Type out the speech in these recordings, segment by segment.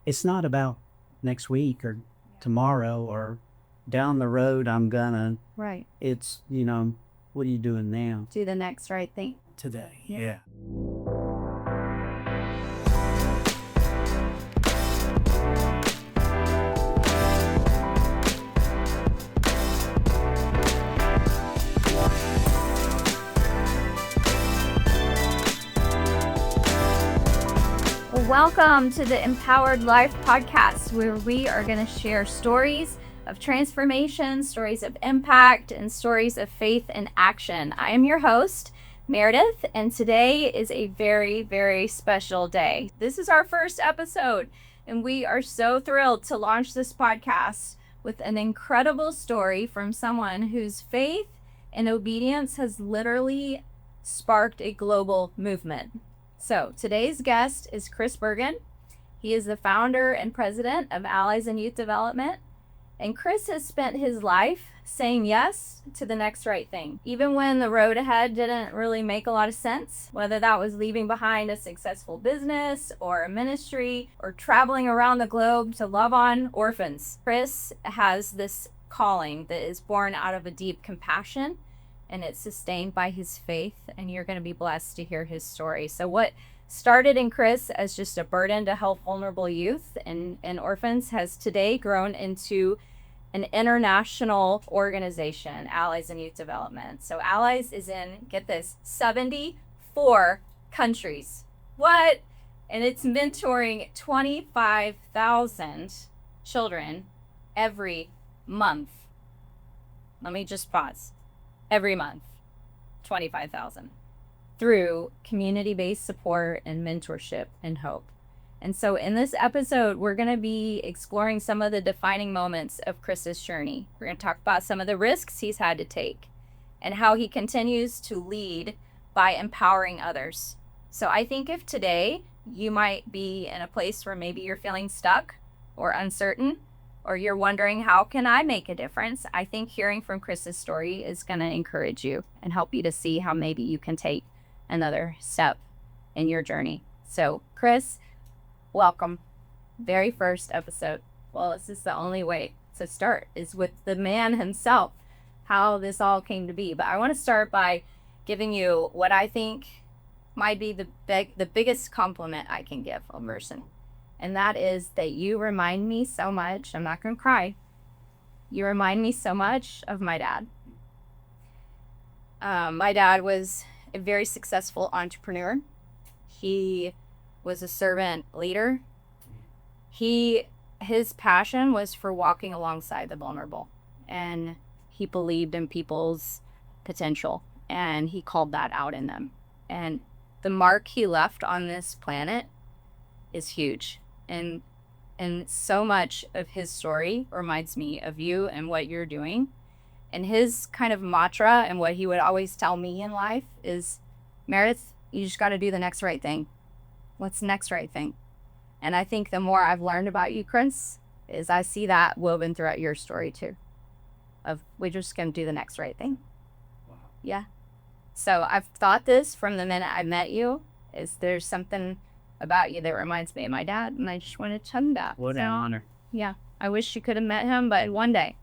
it's not about next week or tomorrow or down the road I'm gonna. Right. It's, what are you doing now? Do the next right thing. Today. Yeah. Welcome to the Empowered Life podcast, where we are going to share stories of transformation, stories of impact, and stories of faith and action. I am your host, Meredith, and today is a very, very special day. This is our first episode, and we are so thrilled to launch this podcast with an incredible story from someone whose faith and obedience has literally sparked a global movement. So today's guest is Chris Burgin. He is the founder and president of Allies in Youth Development. And Chris has spent his life saying yes to the next right thing, even when the road ahead didn't really make a lot of sense, whether that was leaving behind a successful business or a ministry or traveling around the globe to love on orphans. Chris has this calling that is born out of a deep compassion, and it's sustained by his faith, and you're going to be blessed to hear his story. So what started in Chris as just a burden to help vulnerable youth and orphans has today grown into an international organization, Allies in Youth Development. So Allies is in, get this, 74 countries. What? And it's mentoring 25,000 children every month. Let me just pause. Every month, 25,000 through community-based support and mentorship and hope. And so in this episode, we're going to be exploring some of the defining moments of Chris's journey. We're going to talk about some of the risks he's had to take and how he continues to lead by empowering others. So I think if today you might be in a place where maybe you're feeling stuck or uncertain, or you're wondering, how can I make a difference? I think hearing from Chris's story is going to encourage you and help you to see how maybe you can take another step in your journey. So, Chris, welcome. Very first episode. Well, this is the only way to start is with the man himself, how this all came to be. But I want to start by giving you what I think might be the biggest compliment I can give a person. And that is that you remind me so much, I'm not going to cry, you remind me so much of my dad. My dad was a very successful entrepreneur. He was a servant leader. His passion was for walking alongside the vulnerable. And he believed in people's potential. And he called that out in them. And the mark he left on this planet is huge. And so much of his story reminds me of you and what you're doing. And his kind of mantra and what he would always tell me in life is, Meredith, you just got to do the next right thing. What's the next right thing? And I think the more I've learned about you, Chris, is I see that woven throughout your story too. Of we're just going to do the next right thing. Wow. Yeah. So I've thought this from the minute I met you, is there's something about you that reminds me of my dad, and I just wanted to tell him that. What an honor. Yeah, I wish you could have met him, but one day.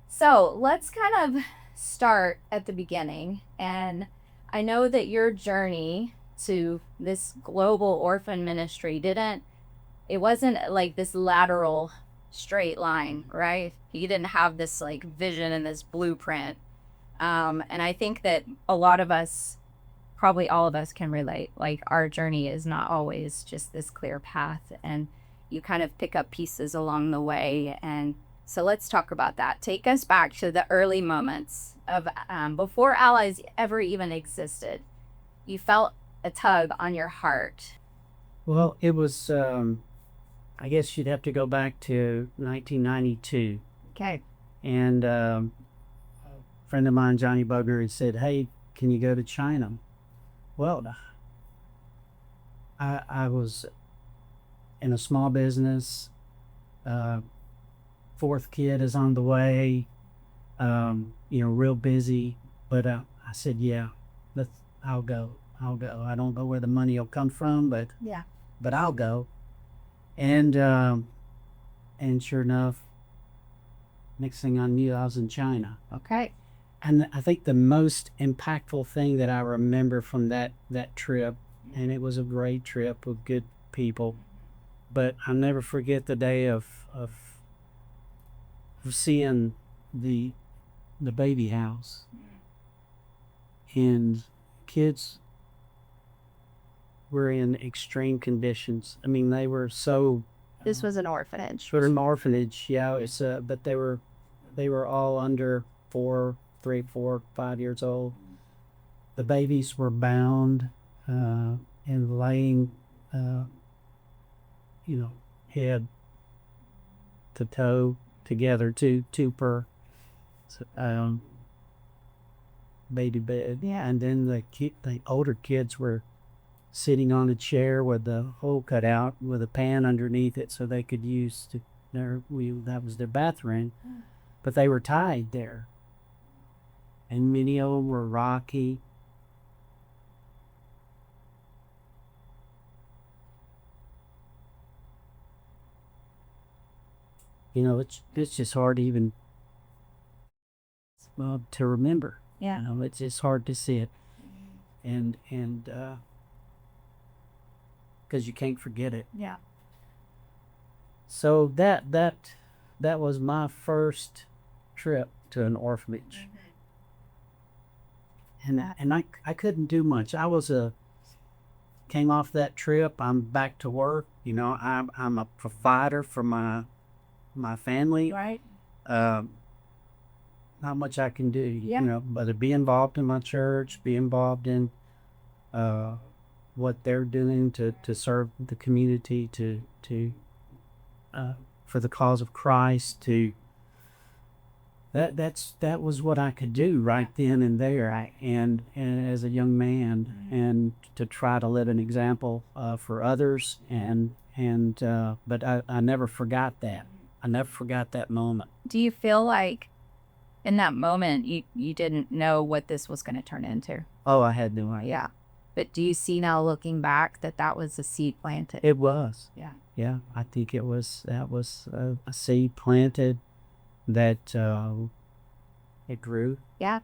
So let's kind of start at the beginning, and I know that your journey to this global orphan ministry it wasn't like this lateral straight line, right? You didn't have this like vision and this blueprint, and I think that a lot of us, probably all of us, can relate. Like, our journey is not always just this clear path, and you kind of pick up pieces along the way. And so let's talk about that. Take us back to the early moments of before Allies ever even existed. You felt a tug on your heart. Well, it was, I guess you'd have to go back to 1992. Okay. And a friend of mine, Johnny Bugger, had said, hey, can you go to China? Well, I was in a small business. Fourth kid is on the way. Real busy. But I said, yeah, I'll go. I don't know where the money will come from, but I'll go. And sure enough, next thing I knew, I was in China. Okay. And I think the most impactful thing that I remember from that trip, and it was a great trip with good people, but I'll never forget the day of seeing the baby house, and kids were in extreme conditions. I mean, they were so. This was an orphanage. Sort of an orphanage, yeah. It's but they were all under 3, 4, 5 years old. The babies were bound and laying, head to toe together, two per baby bed. Yeah. And then the older kids were sitting on a chair with the hole cut out with a pan underneath it so they could use that was their bathroom. But they were tied there. And many of them were rocky. It's just hard to even to remember. Yeah. It's just hard to see it. And because you can't forget it. Yeah. So that was my first trip to an orphanage. And I couldn't do much. I was came off that trip. I'm back to work. I'm a provider for my family. Right. Not much I can do. Yeah. But to be involved in my church, be involved in what they're doing to serve the community, to for the cause of Christ. That was what I could do right then and there. Right. And as a young man, and to try to live an example for others. But I never forgot that. I never forgot that moment. Do you feel like in that moment you didn't know what this was going to turn into? Oh, I had no idea. Yeah. But do you see now, looking back, that was a seed planted? It was. Yeah. Yeah, I think that was a seed planted that it grew. Yeah.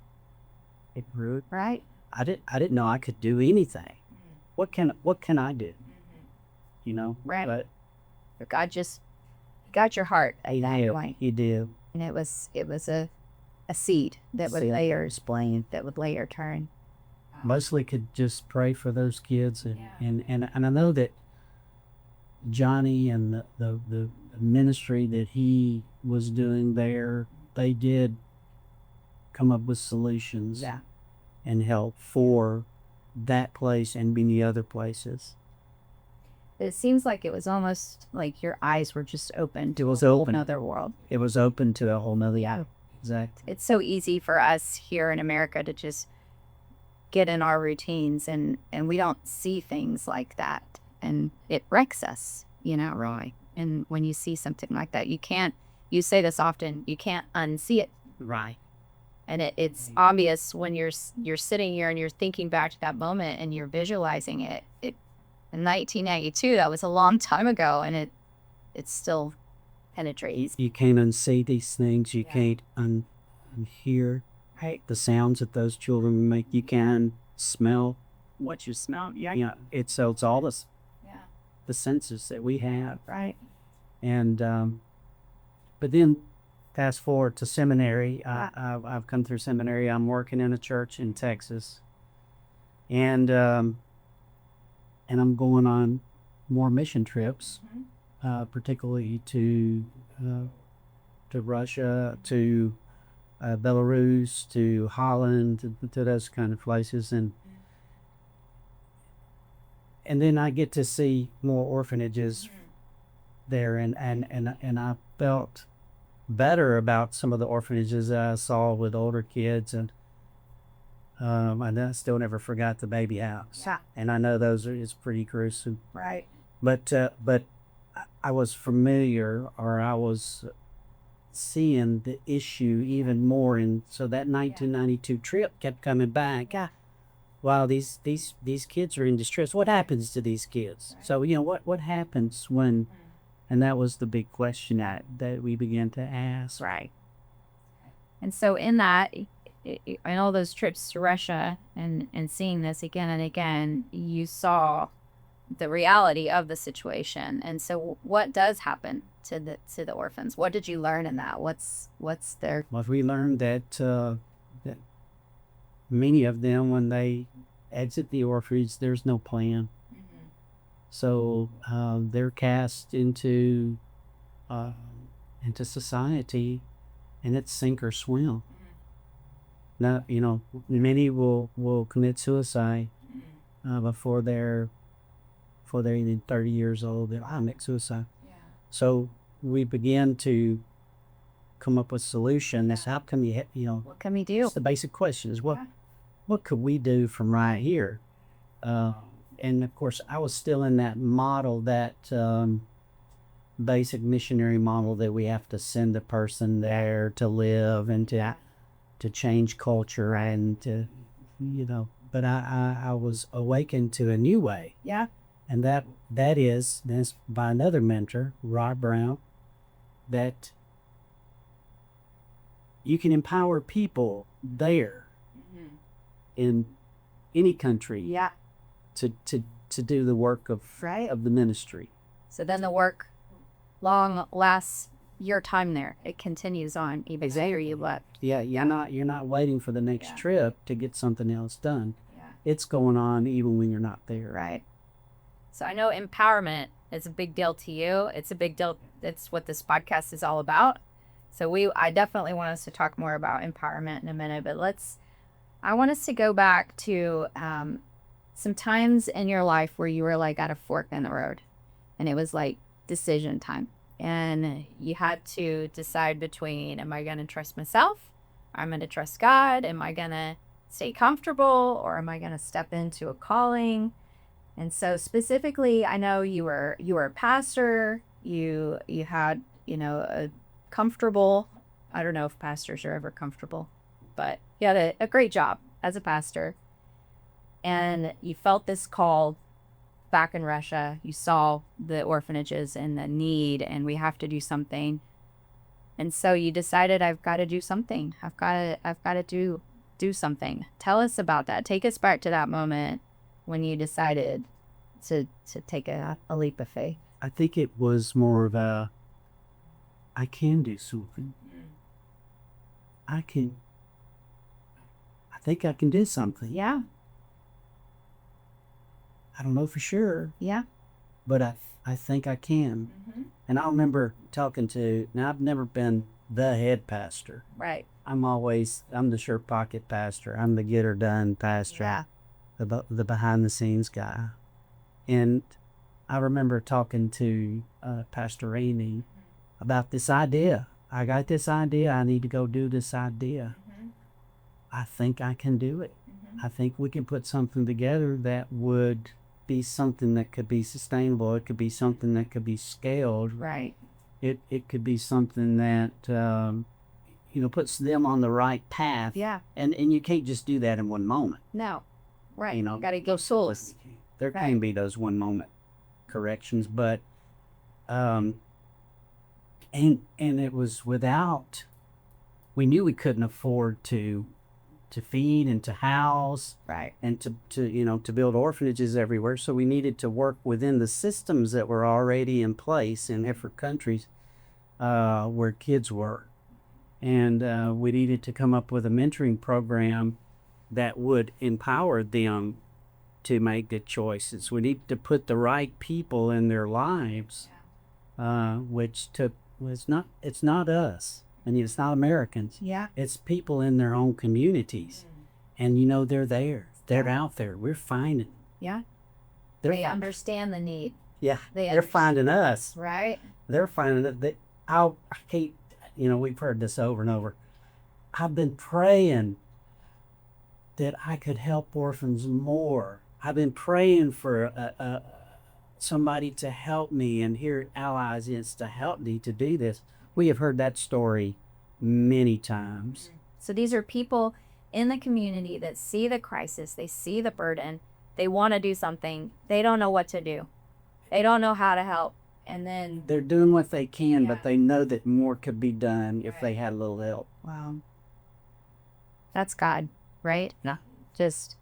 It grew. Right. I didn't know I could do anything. What can I do? Right. But God just got your heart at that point. He did. And it was a seed that would later turn. Mostly could just pray for those kids, and I know that Johnny and the ministry that he was doing there, they did come up with solutions. Yeah. And help for that place and many other places. It seems like it was almost like your eyes were just open to a whole another world. It was open to a whole nother. Yeah. Exactly. It's so easy for us here in America to just get in our routines, and we don't see things like that, and it wrecks us, Roy. And when you see something like that, you say this often, you can't unsee it. Right. And it's obvious when you're sitting here and you're thinking back to that moment and you're visualizing it. In 1992, that was a long time ago, and it still penetrates. You can't unsee these things. You can't unhear the sounds that those children make. You can smell what you smell. Yeah. It's all the senses that we have. Right. And but then fast forward to seminary. I've come through seminary. I'm working in a church in Texas, and I'm going on more mission trips, particularly to Russia, to Belarus, to Holland, to those kind of places, and then I get to see more orphanages there, and I felt better about some of the orphanages that I saw with older kids, and I still never forgot the baby house. Yeah. And I know it's pretty gruesome. Right. But I was familiar, or I was seeing the issue even more, and so that 1992 trip kept coming back. Yeah. Wow, these kids are in distress. What happens to these kids? Right. So what happens when And that was the big question that we began to ask. Right. And so in that, in all those trips to Russia and seeing this again and again, you saw the reality of the situation. And so what does happen to the orphans? What did you learn in that? What's their... Well, we learned that many of them, when they exit the orphanage, there's no plan. So they're cast into society, and it's sink or swim. Now, many will commit suicide before they're even 30 years old. They'll commit suicide. So we began to come up with solutions. That's how can what can we do? The basic question is what could we do from right here? And of course, I was still in that model, that basic missionary model, that we have to send a person there to live and to change culture and to, but I was awakened to a new way. Yeah. And that is by another mentor, Rob Brown, that you can empower people there in any country. Yeah. To do the work of the ministry. So then the work lasts your time there. It continues on even after you left. Yeah, you're not waiting for the next trip to get something else done. Yeah. It's going on even when you're not there. Right. So I know empowerment is a big deal to you. It's a big deal. That's what this podcast is all about. So I definitely want us to talk more about empowerment in a minute, but I want us to go back to some times in your life where you were like at a fork in the road, and it was like decision time, and you had to decide between, am I going to trust myself? I'm going to trust God. Am I going to stay comfortable, or am I going to step into a calling? And so specifically, I know you were a pastor. You had, a comfortable, I don't know if pastors are ever comfortable, but you had a great job as a pastor. And you felt this call back in Russia. You saw the orphanages and the need, and we have to do something. And so you decided, I've got to do something. I've got to do something. Tell us about that. Take us back to that moment when you decided to take a leap of faith. I think it was more of I can do something. I think I can do something. Yeah. I don't know for sure. Yeah. But I think I can. And I remember talking to, now I've never been the head pastor. Right. I'm the sure pocket pastor. I'm the get her done pastor. Yeah. The behind the scenes guy. And I remember talking to Pastor Amy about this idea. I got this idea. I need to go do this idea. I think I can do it. I think we can put something together that would be something that could be sustainable. It could be something that could be scaled. Right. It could be something that puts them on the right path. Yeah. And you can't just do that in one moment. No. Right. Got to go souls. There can be those one moment corrections, but and it was without, we knew we couldn't afford to feed and to house, right, and to build orphanages everywhere. So we needed to work within the systems that were already in place in different countries where kids were, and we needed to come up with a mentoring program that would empower them to make good choices. We need to put the right people in their lives, it's not us. And it's not Americans. Yeah. It's people in their own communities. And they're there. They're out there. We're finding. Yeah. They understand the need. Yeah. They're finding us. Right. They're finding it. I hate, we've heard this over and over. I've been praying that I could help orphans more. I've been praying for somebody to help me, and here Allies is to help me to do this. We have heard that story many times. So these are people in the community that see the crisis, they see the burden, they want to do something, they don't know what to do. They don't know how to help. And then, They're doing what they can, Yeah. but they know that more could be done if Right. they had a little help. wow. That's God, right? Yeah. Just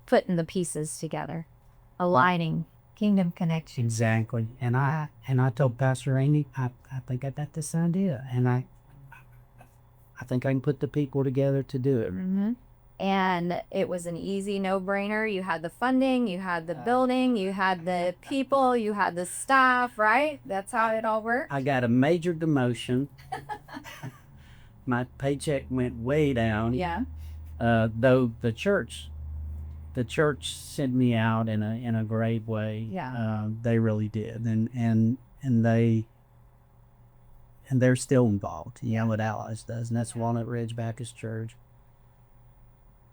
putting the pieces together, aligning kingdom connection. Exactly. And I told Pastor Amy, I think I got this idea, and I think I can put the people together to do it. Mm-hmm. And it was an easy no-brainer. You had the funding, you had the building, you had the people, you had the staff, right? That's how it all worked. I got a major demotion. My paycheck went way down. Yeah. Though the church sent me out in a great way. Yeah. They really did, and they're still involved. You know what Allies does, and that's Walnut Ridge Baptist Church.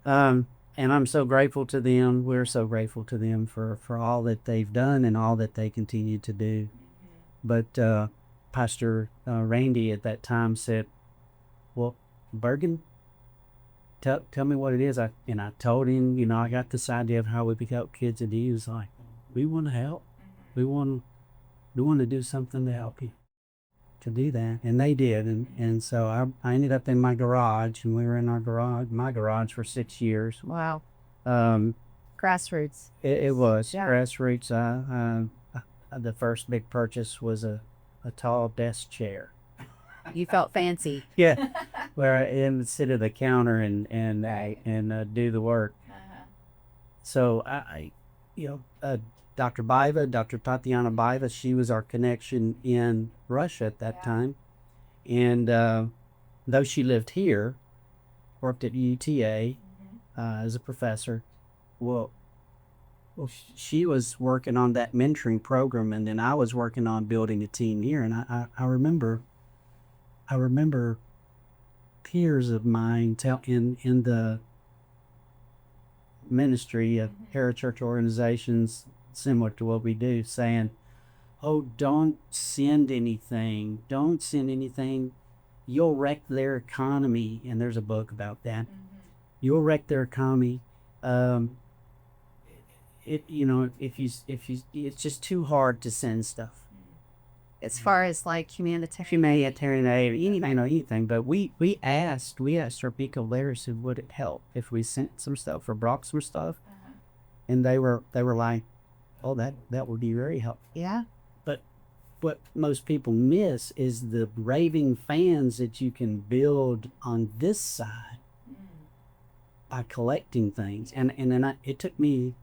And I'm so grateful to them. We're so grateful to them for all that they've done and all that they continue to do. But Pastor Randy at that time said, "Well, Burgin, tell me what it is." I told him, I got this idea of how we could help kids, and he was like, "We want to help. We want to do something to help you." To do that, and they did, and so I ended up in my garage, and we were in my garage for 6 years. Wow. Um, Grassroots. it was Yeah. grassroots. The first big purchase was a tall desk chair. You felt fancy. Yeah, where I would sit at the counter and do the work. So Dr. Tatiana Baiva, she was our connection in Russia at that time. And though she lived here, worked at UTA as a professor, well, she was working on that mentoring program, and then I was working on building a team here. And I remember peers of mine in the ministry of parachurch organizations similar to what we do, saying, "Oh, don't send anything. Don't send anything. You'll wreck their economy." And there's a book about that. You'll wreck their economy. If you, it's just too hard to send stuff. As far as like humanitarian Aid, anything. But we asked our people there, said, would it help if we sent some stuff or brought some stuff? And they were like, "Oh, that would be very helpful." Yeah. But what most people miss is the raving fans that you can build on this side by collecting things. And then it took me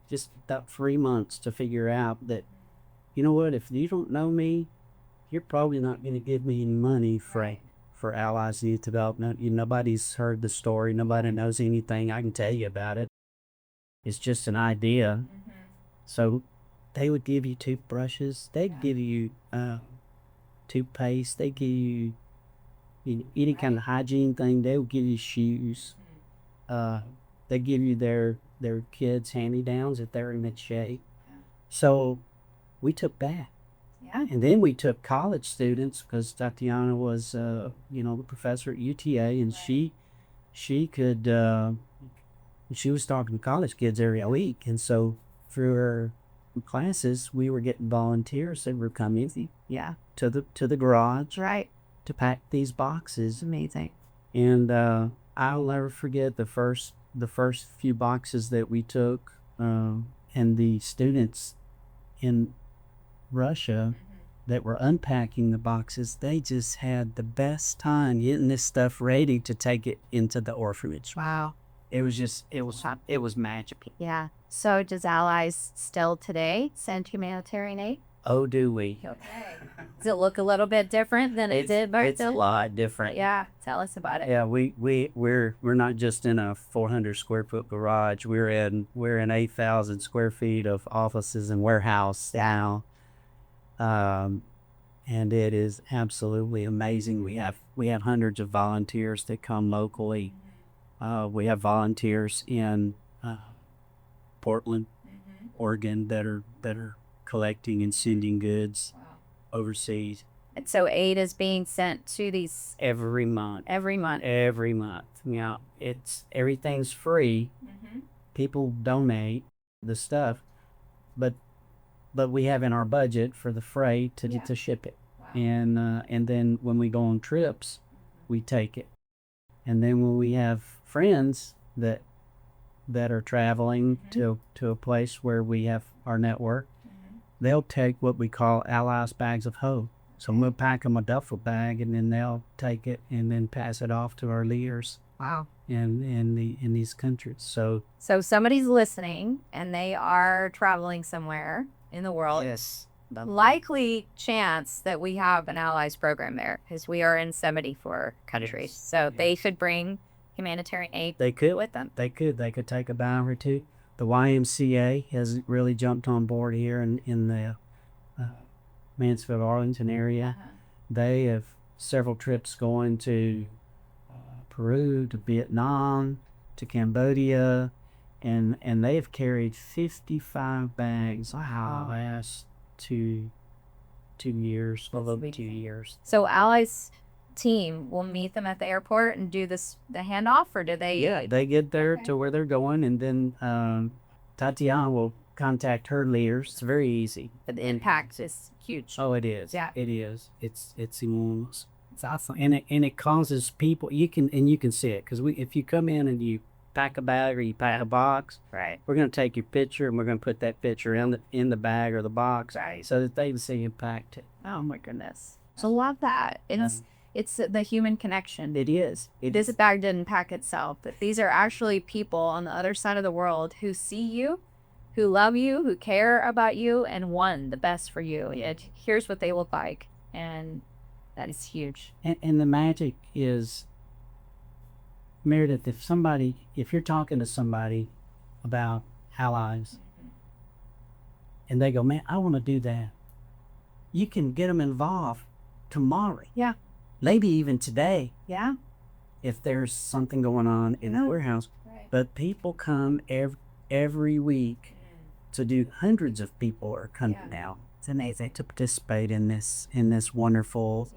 just about 3 months to figure out that, you know what, if you don't know me, you're probably not going to give me any money for Allies Youth Development. Nobody's heard the story. Nobody knows anything I can tell you about it. It's just an idea. So they would give you toothbrushes. They'd give you toothpaste. They give you any kind of hygiene thing. They would give you shoes. They give you their kids' hand-me-downs if they're in good shape. So we took that. Yeah. And then we took college students, because Tatiana was, the professor at UTA, and she could, she was talking to college kids every week. And so through her classes, we were getting volunteers that were coming to the garage to pack these boxes. Amazing. And I'll never forget the first few boxes that we took, and the students in Russia that were unpacking the boxes, they just had the best time getting this stuff ready to take it into the orphanage. Wow. It was magical. Yeah. So does Allies still today send humanitarian aid? Oh, do we? Okay. Does it look a little bit different than it did back It's a then? lot different. Yeah. Tell us about it. Yeah, we're not just in a 400 square foot garage. We're in 8,000 square feet of offices and warehouse now. And it is absolutely amazing. We have hundreds of volunteers that come locally. We have volunteers in Portland, Oregon that are collecting and sending goods overseas. And so aid is being sent to these Every month. every month. Yeah, everything's free. People donate the stuff, but but we have in our budget for the freight to ship it. Wow. And then when we go on trips, we take it. And then when we have friends that are traveling to a place where we have our network, they'll take what we call Allies bags of hope. So we'll pack them a duffel bag, and then they'll take it and then pass it off to our leaders. Wow. In these countries. So somebody's listening and they are traveling somewhere in the world. yes, Likely chance that we have an Allies program there, because we are in 74 countries. Yes. So they should bring humanitarian aid they could with them. They could take a bag or two. The YMCA has really jumped on board here in the Mansfield, Arlington area. They have several trips going to Peru, to Vietnam, to Cambodia, and they have carried 55 bags the last 2 years, a little 2 years. So Allies team will meet them at the airport and do the handoff, or do they? Yeah, they get there to where they're going, and then Tatiana will contact her leaders. It's very easy. But the impact is huge. Oh, it is. Yeah. It is. It's enormous. It's awesome, and it causes people. You can see it, because if you come in and you pack a bag or you pack a box, Right. we're going to take your picture and we're going to put that picture in the bag or the box, Right. so that they can see impact. Oh my goodness. So love that. It's the human connection. It is. This bag didn't pack itself, but these are actually people on the other side of the world who see you, who love you, who care about you, and want the best for you. Here's what they look like, and that is huge. And the magic is, Meredith, if you're talking to somebody about Allies, and they go, man, I want to do that, you can get them involved tomorrow. Yeah. Maybe even today, Yeah. if there's something going on in the warehouse. Right. But people come every week to do. Hundreds of people are coming now. It's amazing to participate in this wonderful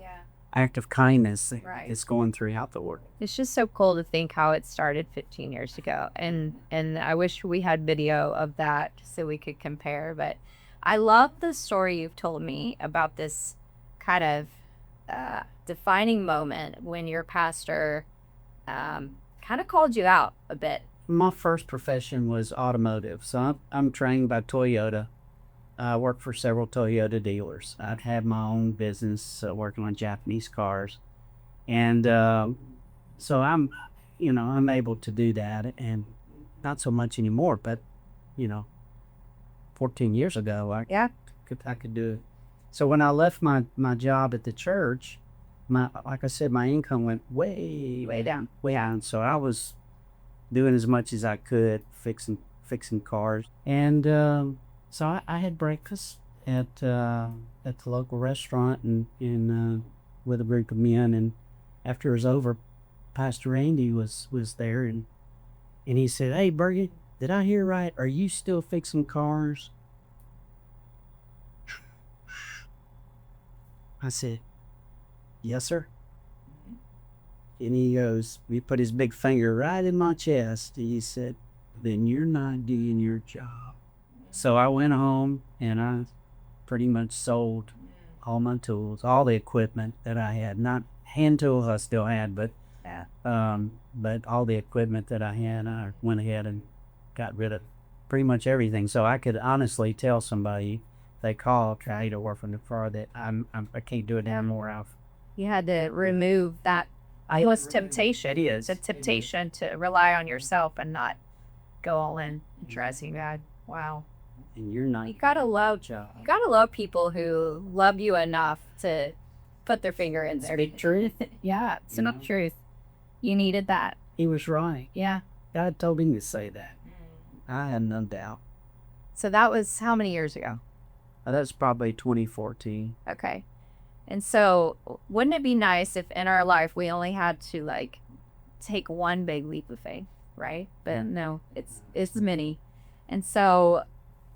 act of kindness that's going throughout the world. It's just so cool to think how it started 15 years ago. And I wish we had video of that so we could compare. But I love the story you've told me about this kind of defining moment when your pastor kind of called you out a bit. My first profession was automotive. So I'm trained by Toyota. I worked for several Toyota dealers. I'd had my own business working on Japanese cars. And so I'm able to do that, and not so much anymore, but 14 years ago, I could do it. So when I left my job at the church, like I said, my income went way down. So I was doing as much as I could, fixing cars. And so I had breakfast at the local restaurant and with a group of men. And after it was over, Pastor Randy was there, and he said, "Hey, Burgin, did I hear right? Are you still fixing cars?" I said, "Yes, sir." And he put his big finger right in my chest. He said, "Then you're not doing your job." So I went home and I pretty much sold all my tools, all the equipment that I had. Not hand tools I still had, but all the equipment that I had, I went ahead and got rid of pretty much everything. So I could honestly tell somebody, they call, try to orphan the car, that I can't do it anymore. You had to remove that. It was temptation. It is. It's a temptation to rely on yourself and not go all in, trusting God. Wow. And you're not. You gotta love people who love you enough to put their finger in there. Speak truth. Yeah, it's not truth. You needed that. He was right. Yeah. God told him to say that. I had no doubt. So that was how many years ago? That's probably 2014. Okay. And so wouldn't it be nice if in our life we only had to take one big leap of faith, right? But no, it's many. And so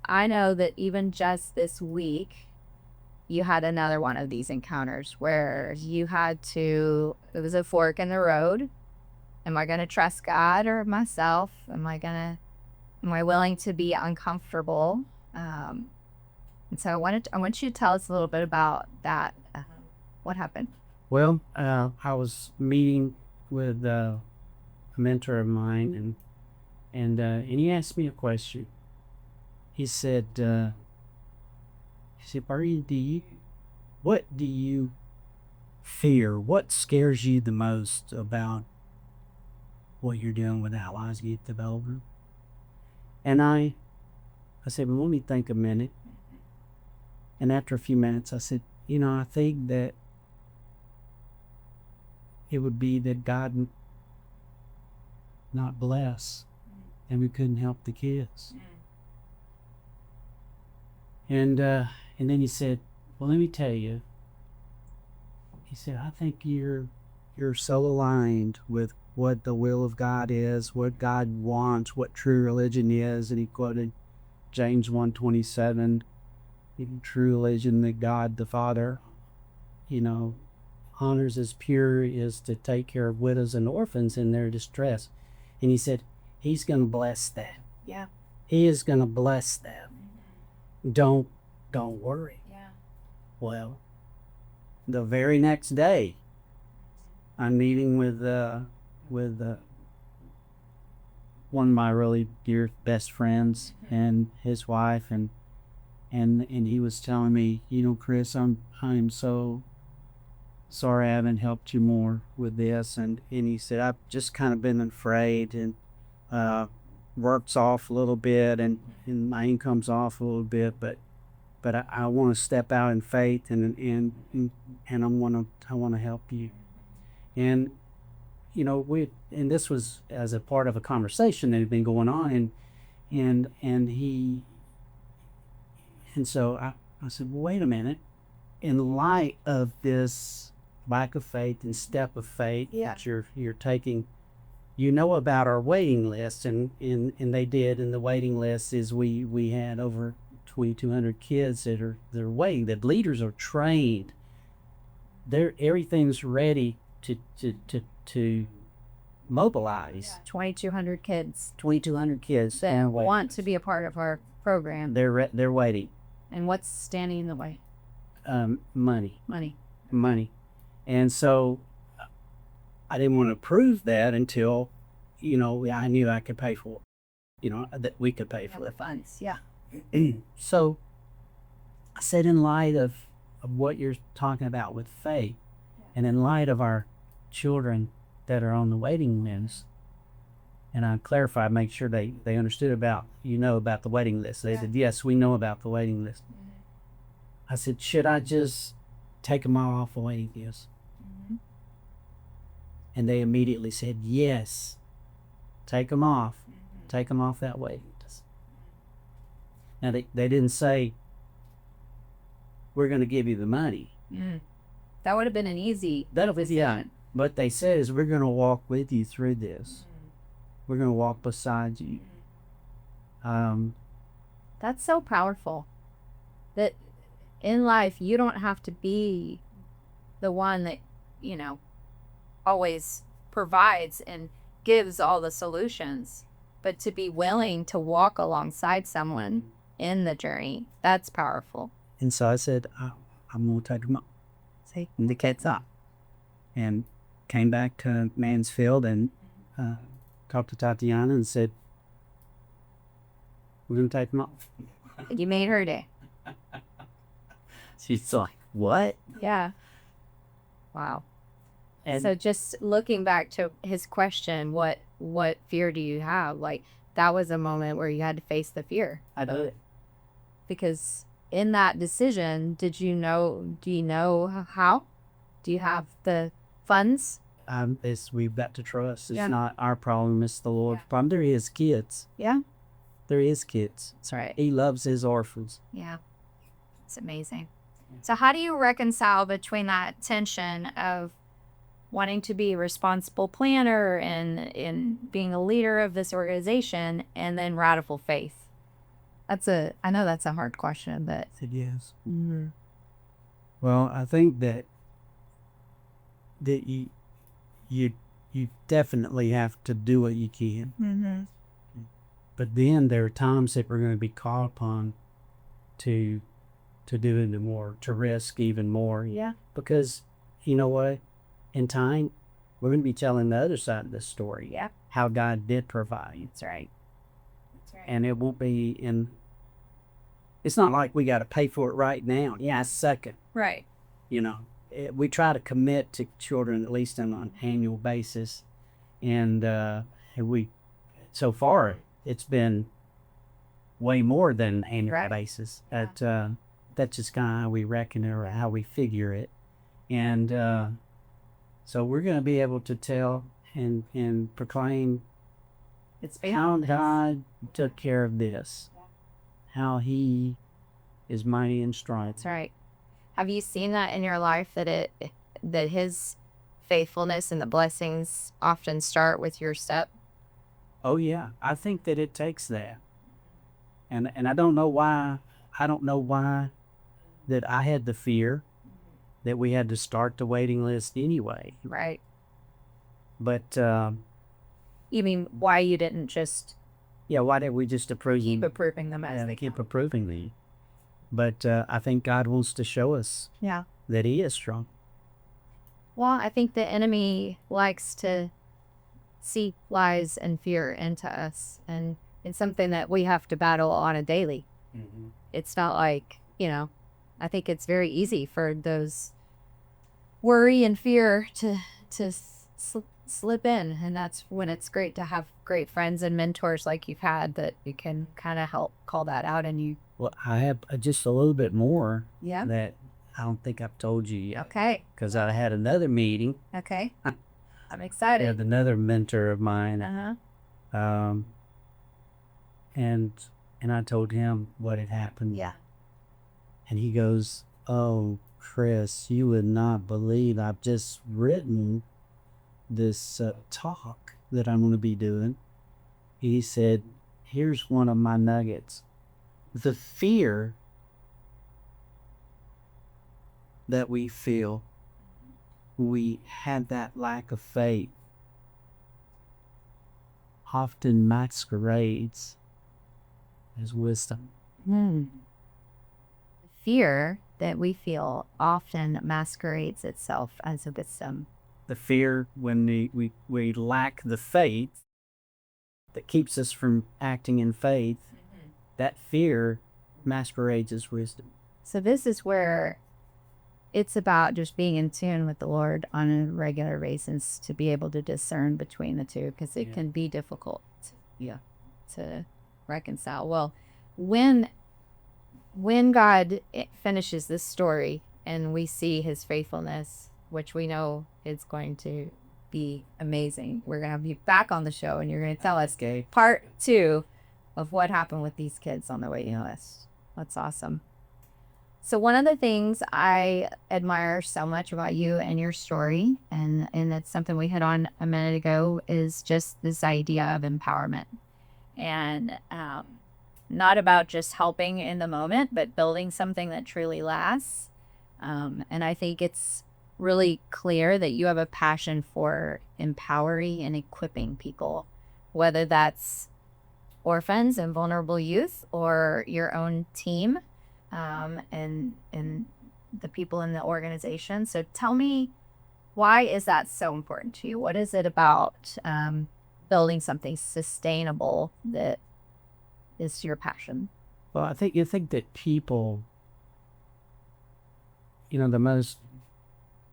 I know that even just this week, you had another one of these encounters where you had to, it was a fork in the road. Am I going to trust God or myself? Am I willing to be uncomfortable? And so I want you to tell us a little bit about that. What happened? Well, I was meeting with a mentor of mine, and he asked me a question. He said, Burgin, what do you fear? What scares you the most about what you're doing with Allies Youth Development? And I said, well, let me think a minute. And after a few minutes, I said, I think that it would be that God not bless, and we couldn't help the kids. And then he said, well, let me tell you. He said, I think you're so aligned with what the will of God is, what God wants, what true religion is. And he quoted James 1:27, true religion that God the Father, honors as pure is to take care of widows and orphans in their distress. And he said, he's going to bless that. Yeah. He is going to bless that. Don't worry. Yeah. Well, the very next day, I'm meeting with one of my really dear best friends and his wife, and he was telling me, Chris, I'm so sorry I haven't helped you more with this, and he said, I've just kind of been afraid, and work's off a little bit, and my income's off a little bit, but I want to step out in faith, and I want to help you. And and this was as a part of a conversation that had been going on, and so I said, well, wait a minute. In light of this lack of faith and step of faith that you're taking, about our waiting list, and they did. And the waiting list is we had over 2,200 kids that are waiting. That leaders are trained. Everything's ready to mobilize. 2,200 kids. 2,200 kids that want to be a part of our program. They're waiting. And what's standing in the way? Money. And so I didn't want to prove that until, I knew I could pay for it, that we could pay for the funds. Yeah. So I said, in light of what you're talking about with faith, and in light of our children that are on the waiting list, and I clarified, make sure they understood about the waiting list. They said, yes, we know about the waiting list. I said, should I just take them all off the waiting list? And they immediately said, yes, take them off. Take them off that waiting list. Now, they didn't say, we're going to give you the money. That would have been an easy decision. Yeah. What they said is, we're going to walk with you through this. We're going to walk beside you. That's so powerful. That in life, you don't have to be the one that, always provides and gives all the solutions, but to be willing to walk alongside someone in the journey. That's powerful. And so I said, I'm going to take them up. Take the kids up. And came back to Mansfield and talked to Tatiana and said, we're going to take them up. You made her day. She's like, what? Yeah. Wow. And so just looking back to his question, what fear do you have? Like, that was a moment where you had to face the fear. I did. Because in that decision, do you know how? Do you have the funds? We've got to trust. It's not our problem, it's the Lord's problem. There is kids. Yeah. There is kids. That's right. He loves his orphans. Yeah. It's amazing. So how do you reconcile between that tension of wanting to be a responsible planner and in being a leader of this organization and then radical faith? I know that's a hard question, but it is. Well, I think that you definitely have to do what you can. But then there are times that we're going to be called upon to to do it more, to risk even more. Yeah. Because you know what? In time, we're going to be telling the other side of the story. Yeah. How God did provide. That's right. That's right. And it won't be in, it's not like we got to pay for it right now. Yeah, second. Right. You know, we try to commit to children at least on an annual basis. And we, so far, it's been way more than annual basis. Yeah. That's just kind of how we reckon it or how we figure it. And so we're going to be able to tell and proclaim It's how beyond God took care of this, how He is mighty and strong. That's right. Have you seen that in your life that His faithfulness and the blessings often start with your step? Oh yeah, I think that it takes that, and I don't know why. I don't know why that I had the fear that we had to start the waiting list anyway. Right. But You mean why you didn't just yeah, why did we just approve keep them? approving them as they Keep come? approving them. But I think God wants to show us Yeah. that He is strong. Well, I think the enemy likes to seep lies and fear into us, and it's something that we have to battle on a daily. Mm-hmm. It's not like, I think it's very easy for those worry and fear to slip in, and that's when it's great to have great friends and mentors like you've had that you can kind of help call that out in you. Well, I have just a little bit more Yeah. that I don't think I've told you yet. Okay. Because I had another meeting. Okay. I'm I excited. had another mentor of mine. Uh-huh. And I told him what had happened. Yeah. And he goes, "Oh, Chris, you would not believe I've just written this talk that I'm going to be doing." He said, "Here's one of my nuggets. The fear that we feel, we had that lack of faith, often masquerades as wisdom." Fear that we feel often masquerades itself as a wisdom. The fear when we lack the faith that keeps us from acting in faith, that fear masquerades as wisdom. So this is where it's about just being in tune with the Lord on a regular basis to be able to discern between the two, because it can be difficult to reconcile. Well, when God finishes this story and we see His faithfulness, which we know is going to be amazing, we're going to have you back on the show and you're going to tell us part 2 of what happened with these kids on the waiting list. That's awesome. So one of the things I admire so much about you and your story, and that's something we hit on a minute ago, is just this idea of empowerment. And not about just helping in the moment, but building something that truly lasts. And I think it's really clear that you have a passion for empowering and equipping people, whether that's orphans and vulnerable youth or your own team, and the people in the organization. So tell me, why is that so important to you? What is it about building something sustainable that is your passion? Well, I think that people, the most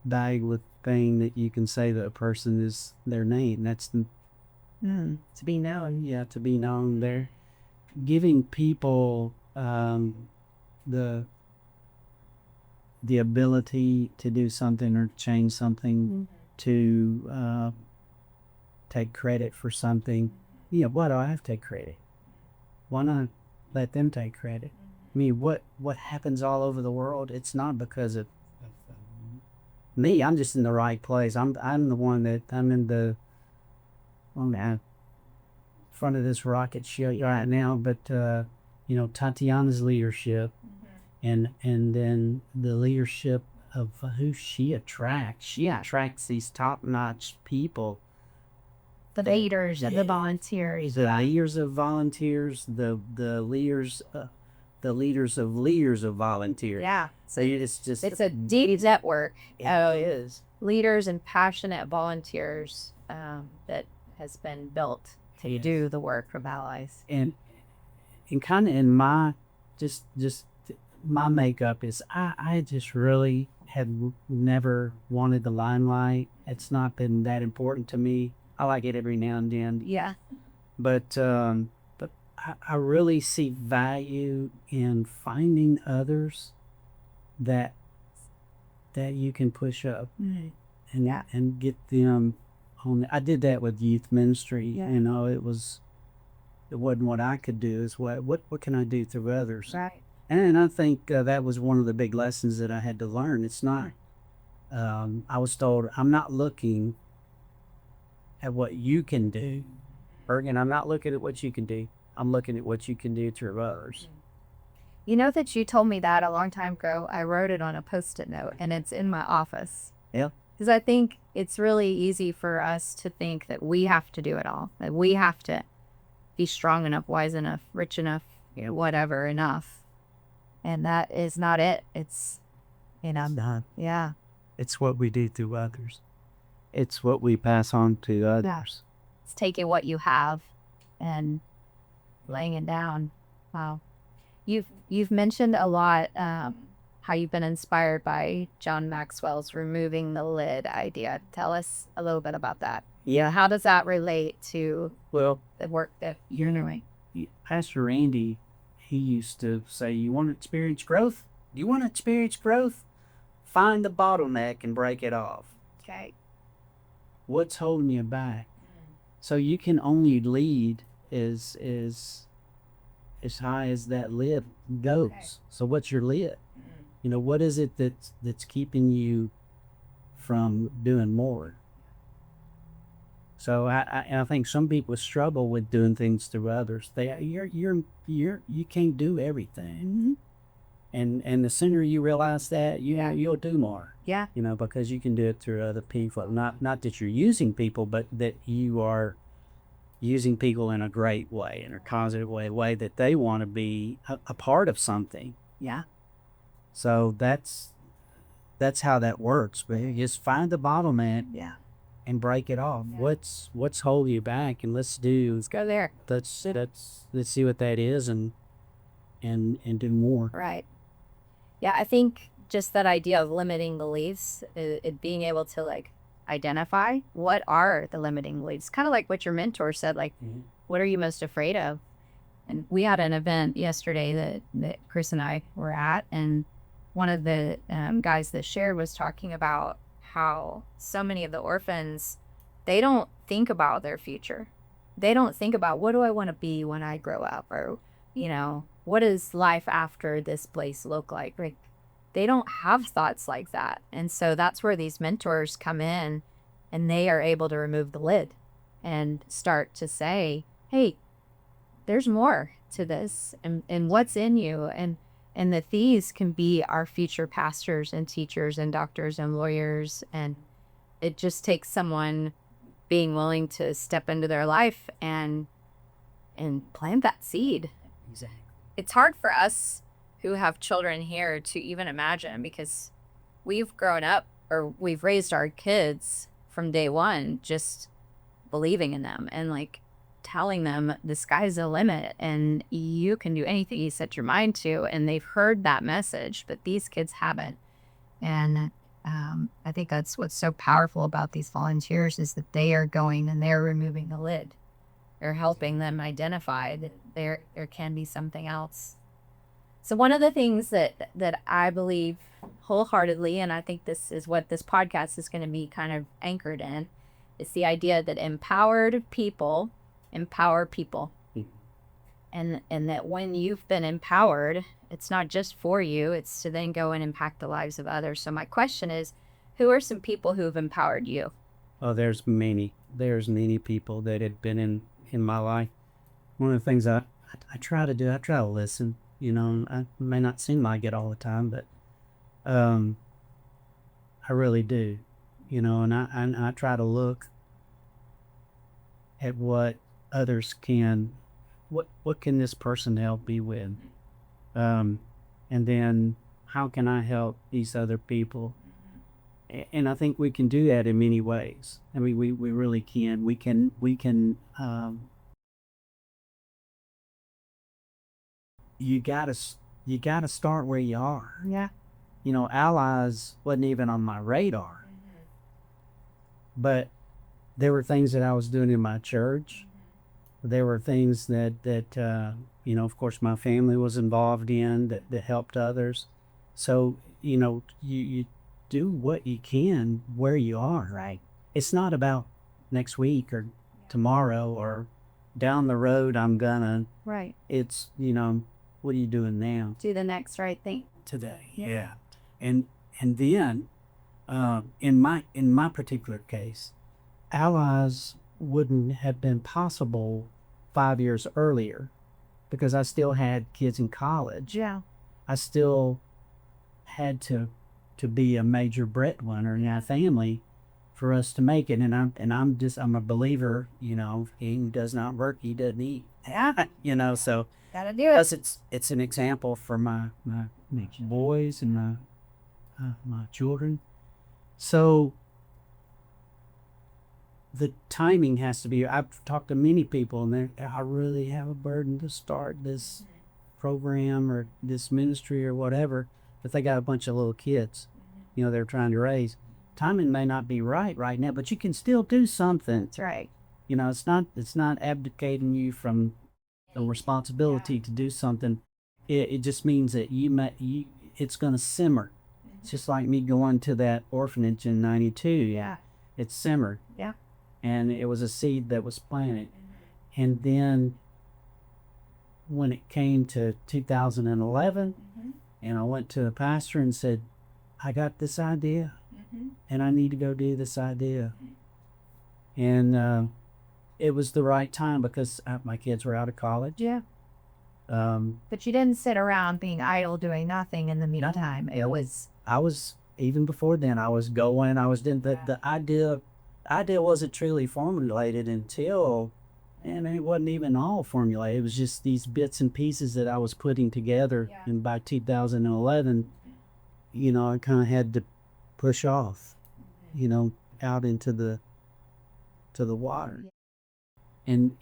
valuable thing that you can say to a person is their name. That's to be known. Yeah, to be known. They're giving people the ability to do something or change something, to take credit for something. Why do I have to take credit? Why not let them take credit? I mean, what happens all over the world, it's not because of me. I'm just in the right place. I'm the one that I'm in the front of this rocket ship right now. But Tatiana's leadership, and then the leadership of who she attracts. She attracts these top-notch people. The leaders, the volunteers. The leaders of volunteers, the leaders the leaders of volunteers. Yeah. So it's just It's a deep network. it is. Leaders and passionate volunteers that has been built to do the work of allies. And kind of in my just my makeup is I just really had never wanted the limelight. It's not been that important to me. I like it every now and then, Yeah. but I really see value in finding others that you can push up and get them on. I did that with youth ministry. Yeah. You know, it wasn't what I could do. Is what can I do through others? Right. And I think that was one of the big lessons that I had to learn. It's not. I was told I'm not looking at what you can do, Bergen. I'm not looking at what you can do. I'm looking at what you can do through others. You know that you told me that a long time ago. I wrote it on a Post-it note, and it's in my office. Yeah. Because I think it's really easy for us to think that we have to do it all, that we have to be strong enough, wise enough, rich enough, whatever enough. And that is not it. It's, Not. yeah. It's what we do through others. It's what we pass on to others. It's taking what you have and laying it down. Wow. You've mentioned a lot how you've been inspired by John Maxwell's removing the lid idea. Tell us a little bit about that. Yeah. How does that relate to Well, the work that you're doing? Pastor Randy, he used to say, "You want to experience growth? You want to experience growth? Find the bottleneck and break it off. Okay. What's holding you back? So you can only lead as high as that lid goes. Okay. So what's your lid? What is it that's keeping you from doing more? So I think some people struggle with doing things through others. You can't do everything, and the sooner you realize that, you'll do more. Yeah. Because you can do it through other people. Not that you're using people, but that you are using people in a great way, in a positive way, a way that they want to be a part of something. Yeah. So that's how that works. But you just find the bottleneck. Yeah. And break it off. Yeah. What's holding you back, and let's go there. Let's see what that is, and do more. Right. Yeah, I think just that idea of limiting beliefs, it being able to identify what are the limiting beliefs, kind of like what your mentor said, what are you most afraid of? And we had an event yesterday that Chris and I were at, and one of the guys that shared was talking about how so many of the orphans, they don't think about their future. They don't think about, what do I want to be when I grow up? Or, what does life after this place look like? They don't have thoughts like that. And so that's where these mentors come in, and they are able to remove the lid and start to say, hey, there's more to this, and what's in you. And that these can be our future pastors and teachers and doctors and lawyers. And it just takes someone being willing to step into their life and plant that seed. Exactly. It's hard for us who have children here to even imagine, because we've grown up, or we've raised our kids from day one just believing in them and telling them the sky's the limit and you can do anything you set your mind to. And they've heard that message, but these kids haven't. And I think that's what's so powerful about these volunteers, is that they are going and they're removing the lid. They're helping them identify that there can be something else. So one of the things that I believe wholeheartedly, and I think this is what this podcast is going to be kind of anchored in, is the idea that empowered people empower people. And that when you've been empowered, it's not just for you, it's to then go and impact the lives of others. So my question is, who are some people who have empowered you? Oh, there's many people that had been in my life. One of the things I try to do, I try to listen. I may not seem like it all the time, but I really do. And I try to look at what others can, what can this person help me with? And then how can I help these other people? And I think we can do that in many ways. I mean, we really can. You gotta start where you are. Yeah. Allies wasn't even on my radar, but there were things that I was doing in my church. There were things that of course, my family was involved in that helped others. So, you do what you can where you are. Right. It's not about next week or tomorrow or down the road I'm gonna. Right. It's, what are you doing now? Do the next right thing. Today. Yeah. And then in my particular case, allies wouldn't have been possible 5 years earlier because I still had kids in college. Yeah. I still had to be a major breadwinner in our family for us to make it. And I'm a believer, he who does not work, he doesn't eat. So Gotta do it. because it's an example for my boys and my children. So the timing has to be. I've talked to many people, and I really have a burden to start this program or this ministry or whatever, but they got a bunch of little kids, they're trying to raise. Timing may not be right now, but you can still do something. That's right. It's not abdicating you from the responsibility to do something. It just means that it's going to simmer. It's just like me going to that orphanage in '92. Yeah. It simmered. Yeah. And it was a seed that was planted. And then when it came to 2011, and I went to the pastor and said, I got this idea, and I need to go do this idea. And it was the right time because my kids were out of college. Yeah. But you didn't sit around being idle doing nothing in the meantime. I was, even before then, I was going, I was doing the idea wasn't truly formulated until, and it wasn't even all formulated. It was just these bits and pieces that I was putting together. Yeah. And by 2011, I kind of had to push off, out into the water. And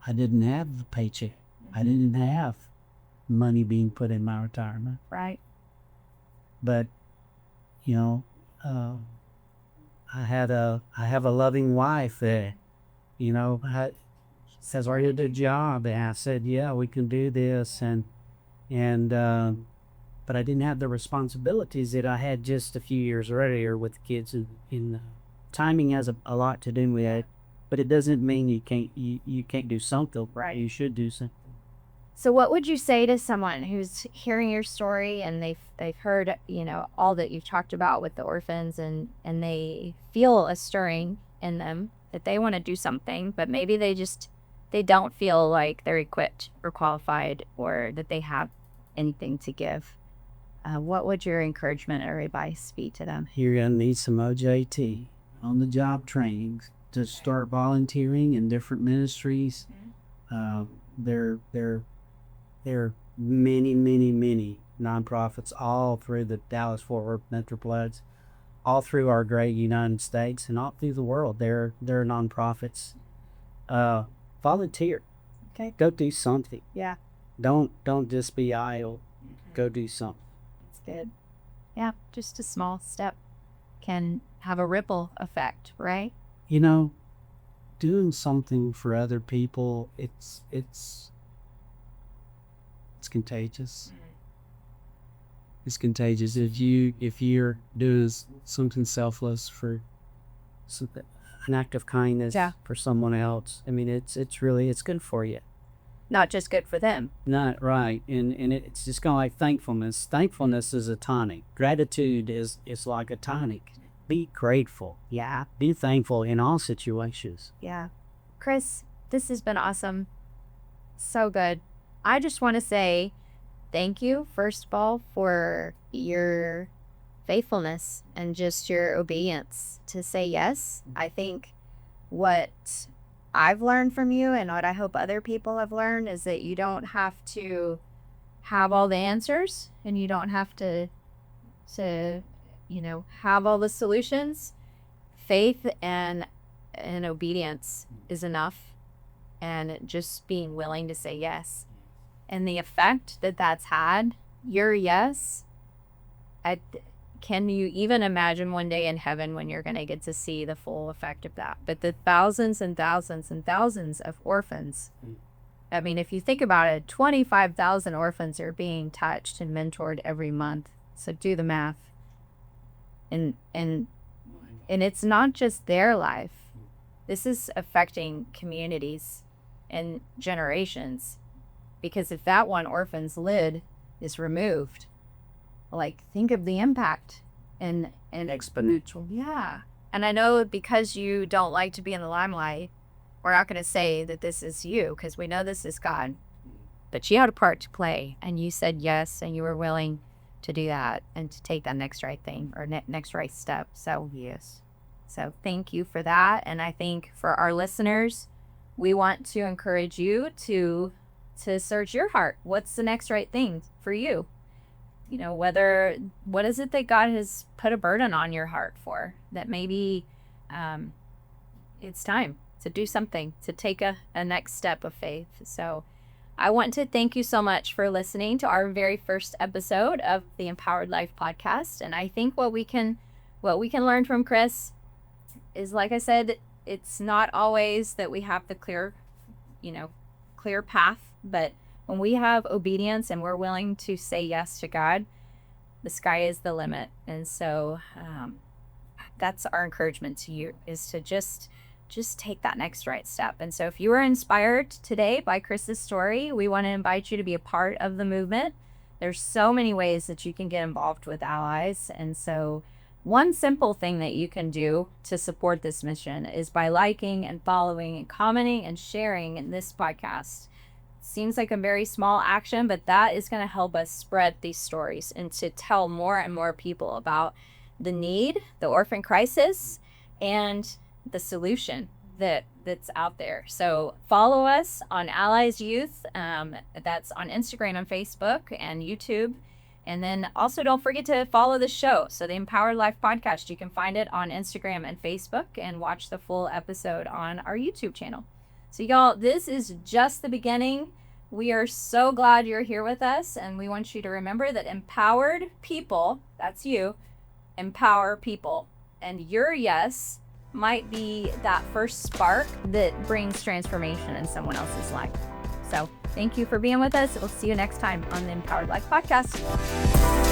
I didn't have the paycheck. I didn't have money being put in my retirement. Right. But, I have a loving wife that, says, are you at the job? And I said, yeah, we can do this. But I didn't have the responsibilities that I had just a few years earlier with kids. In timing has a lot to do with it, but it doesn't mean you can't do something. Right. You should do something. So what would you say to someone who's hearing your story and they've heard, all that you've talked about with the orphans and they feel a stirring in them that they want to do something, but maybe they don't feel like they're equipped or qualified or that they have anything to give. What would your encouragement or advice be to them? You're going to need some OJT, on the job training, to start volunteering in different ministries. There are many nonprofits all through the Dallas-Fort Worth Metroplex, all through our great United States, and all through the world. There are nonprofits. Volunteer. Okay. Go do something. Yeah. Don't just be idle. Go do something. That's good. Yeah, just a small step can have a ripple effect, right? Doing something for other people, it's contagious. It's contagious. If you're doing something selfless for an act of kindness for someone else, I mean, it's good for you. Not just good for them. Not right. And it's just kind of like thankfulness. Thankfulness is a tonic. Gratitude is like a tonic. Be grateful. Yeah. Be thankful in all situations. Yeah. Chris, this has been awesome. So good. I just want to say thank you, first of all, for your faithfulness and just your obedience to say yes. I think what I've learned from you, and what I hope other people have learned, is that you don't have to have all the answers, and you don't have to have all the solutions. Faith and obedience is enough, and just being willing to say yes. And the effect that that's had, your yes, can you even imagine one day in heaven when you're going to get to see the full effect of that? But the thousands and thousands and thousands of orphans, I mean, if you think about it, 25,000 orphans are being touched and mentored every month. So do the math. And it's not just their life. This is affecting communities and generations. Because if that one orphan's lid is removed, like, think of the impact and Exponential. Yeah. And I know, because you don't like to be in the limelight, we're not going to say that this is you, because we know this is God. But you had a part to play, and you said yes, and you were willing to do that and to take that next right thing, or next right step. So yes. So thank you for that. And I think for our listeners, we want to encourage you to search your heart. What's the next right thing for you? What is it that God has put a burden on your heart for, that maybe it's time to do something, to take a next step of faith. So I want to thank you so much for listening to our very first episode of the Empowered Life podcast. And I think what we can learn from Chris is, like I said, it's not always that we have the clear path, but when we have obedience and we're willing to say yes to God, the sky is the limit. And so that's our encouragement to you, is to just take that next right step. And so if you were inspired today by Chris's story, we want to invite you to be a part of the movement. There's so many ways that you can get involved with Allies. And so one simple thing that you can do to support this mission is by liking and following and commenting and sharing this podcast. Seems like a very small action, but that is going to help us spread these stories and to tell more and more people about the need, the orphan crisis, and the solution that's out there. So follow us on Allies Youth. That's on Instagram and Facebook and YouTube. And then also don't forget to follow the show. So the Empowered Life podcast, you can find it on Instagram and Facebook, and watch the full episode on our YouTube channel. So y'all, this is just the beginning. We are so glad you're here with us, and we want you to remember that empowered people, that's you, empower people. And your yes might be that first spark that brings transformation in someone else's life. So thank you for being with us. We'll see you next time on the Empowered Life podcast.